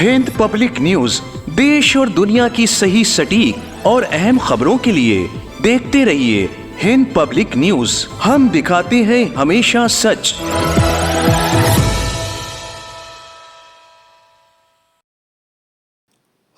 Hind public news देश और दुनिया की सही सटीक और अहम खबरों के लिए देखते रहिए हिंद पब्लिक न्यूज। हम दिखाते हैं हमेशा सच।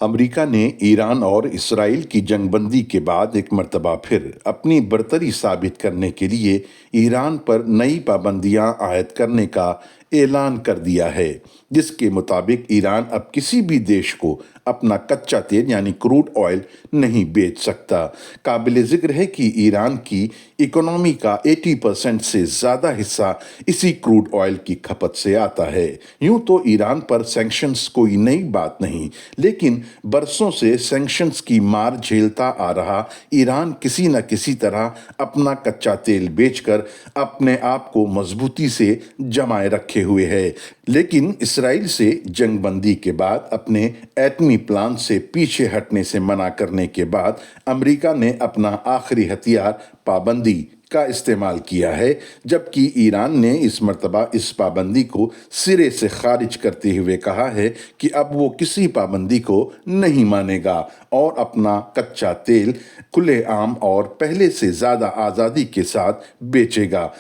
अमेरिका ने ईरान और इसराइल की जंगबंदी के बाद एक मर्तबा फिर अपनी बरतरी साबित करने के लिए ईरान पर नई पाबंदियां आयद करने का ऐलान कर दिया है, जिसके मुताबिक ईरान अब किसी भी देश को अपना कच्चा तेल यानी क्रूड ऑयल नहीं बेच सकता। काबिल जिक्र है कि ईरान की इकोनॉमी का 80% से ज़्यादा हिस्सा इसी क्रूड ऑयल की खपत से आता है। यूं तो ईरान पर सैंक्शंस कोई नई बात नहीं, लेकिन बरसों से सैंक्शंस की मार झेलता आ रहा ईरान किसी न किसी तरह अपना कच्चा तेल बेचकर अपने आप को मजबूती से जमाए रखे हुए है। लेकिन इसराइल से जंगबंदी के बाद अपने एटमी प्लान से पीछे हटने से मना करने के बाद अमेरिका ने अपना आखिरी हथियार पाबंदी का इस्तेमाल किया है, जबकि ईरान ने इस मर्तबा इस पाबंदी को सिरे से खारिज करते हुए कहा है कि अब वो किसी पाबंदी को नहीं मानेगा और अपना कच्चा तेल खुलेआम और पहले से ज़्यादा आज़ादी के साथ बेचेगा।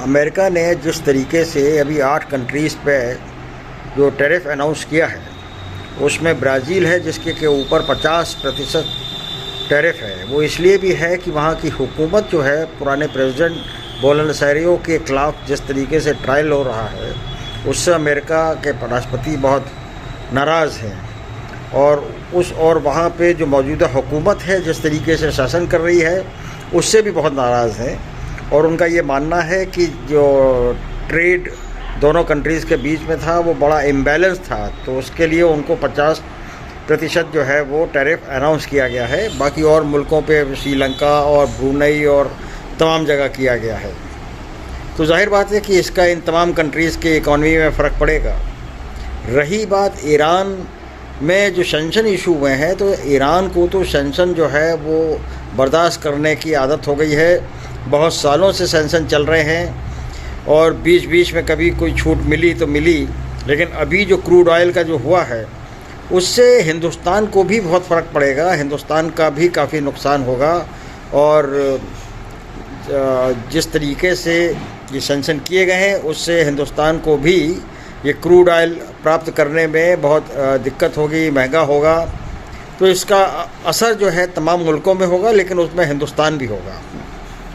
अमेरिका ने जिस तरीके से अभी 8 कंट्रीज़ पे जो टैरिफ अनाउंस किया है, उसमें ब्राज़ील है जिसके के ऊपर 50% टैरिफ है। वो इसलिए भी है कि वहाँ की हुकूमत जो है पुराने प्रेसिडेंट बोल्सोनारो के ख़िलाफ़ जिस तरीके से ट्रायल हो रहा है, उससे अमेरिका के राष्ट्रपति बहुत नाराज़ हैं और वहाँ पे जो मौजूदा हुकूमत है जिस तरीके से शासन कर रही है, उससे भी बहुत नाराज़ हैं। और उनका ये मानना है कि जो ट्रेड दोनों कंट्रीज़ के बीच में था वो बड़ा इम्बैलेंस था, तो उसके लिए उनको 50% जो है वो टैरिफ अनाउंस किया गया है। बाकी और मुल्कों पे श्रीलंका और ब्रुनेई और तमाम जगह किया गया है। तो जाहिर बात है कि इसका इन तमाम कंट्रीज़ के इकॉनमी में फ़र्क पड़ेगा। रही बात ईरान में जो सैंक्शन इशू हुए हैं, तो ईरान को तो सैंक्शन जो है वो बर्दाश्त करने की आदत हो गई है। बहुत सालों से सैंक्शन चल रहे हैं और बीच बीच में कभी कोई छूट मिली तो मिली, लेकिन अभी जो क्रूड ऑयल का जो हुआ है उससे हिंदुस्तान को भी बहुत फ़र्क पड़ेगा, हिंदुस्तान का भी काफ़ी नुकसान होगा। और जिस तरीके से ये सैंक्शन किए गए हैं उससे हिंदुस्तान को भी ये क्रूड ऑयल प्राप्त करने में बहुत दिक्कत होगी, महंगा होगा। तो इसका असर जो है तमाम मुल्कों में होगा, लेकिन उसमें हिंदुस्तान भी होगा।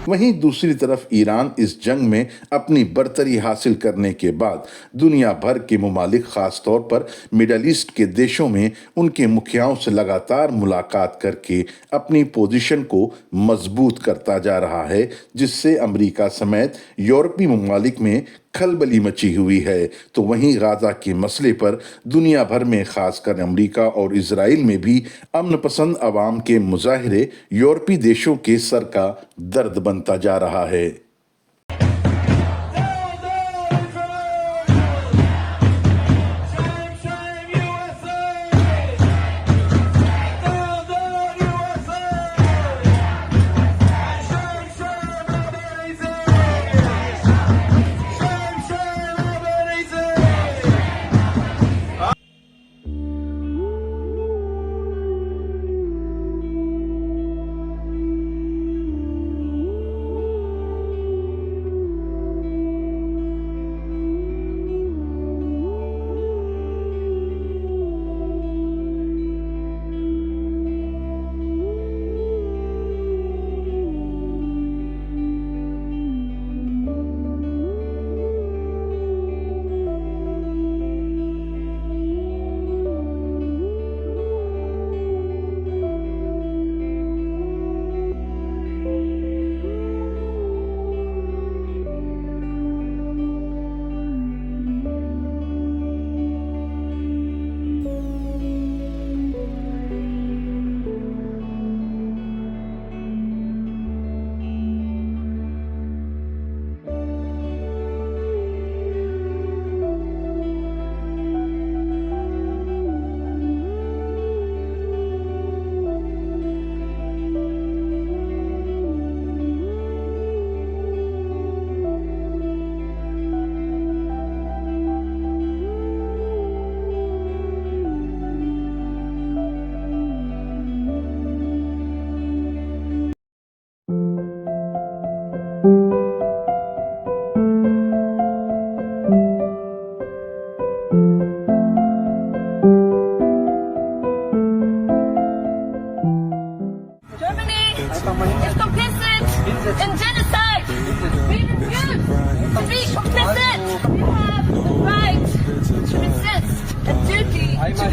वहीं दूसरी तरफ ईरान इस जंग में अपनी बरतरी हासिल करने के बाद दुनिया भर के मुमालिक, खास तौर पर मिडल ईस्ट के देशों में उनके मुखियाओं से लगातार मुलाकात करके अपनी पोजीशन को मजबूत करता जा रहा है, जिससे अमेरिका समेत यूरोपीय मुमालिक में खलबली मची हुई है। तो वहीं गाजा के मसले पर दुनिया भर में, खासकर अमेरिका और इजराइल में भी अमन पसंद अवाम के मुजाहरे यूरोपीय देशों के सर का दर्द बनता जा रहा है।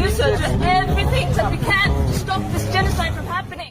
research everything that we can to stop this genocide from happening.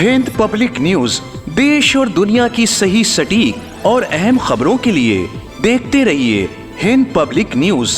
Hind public news देश और दुनिया की सही सटीक और अहम खबरों के लिए देखते रहिए हिंद पब्लिक न्यूज।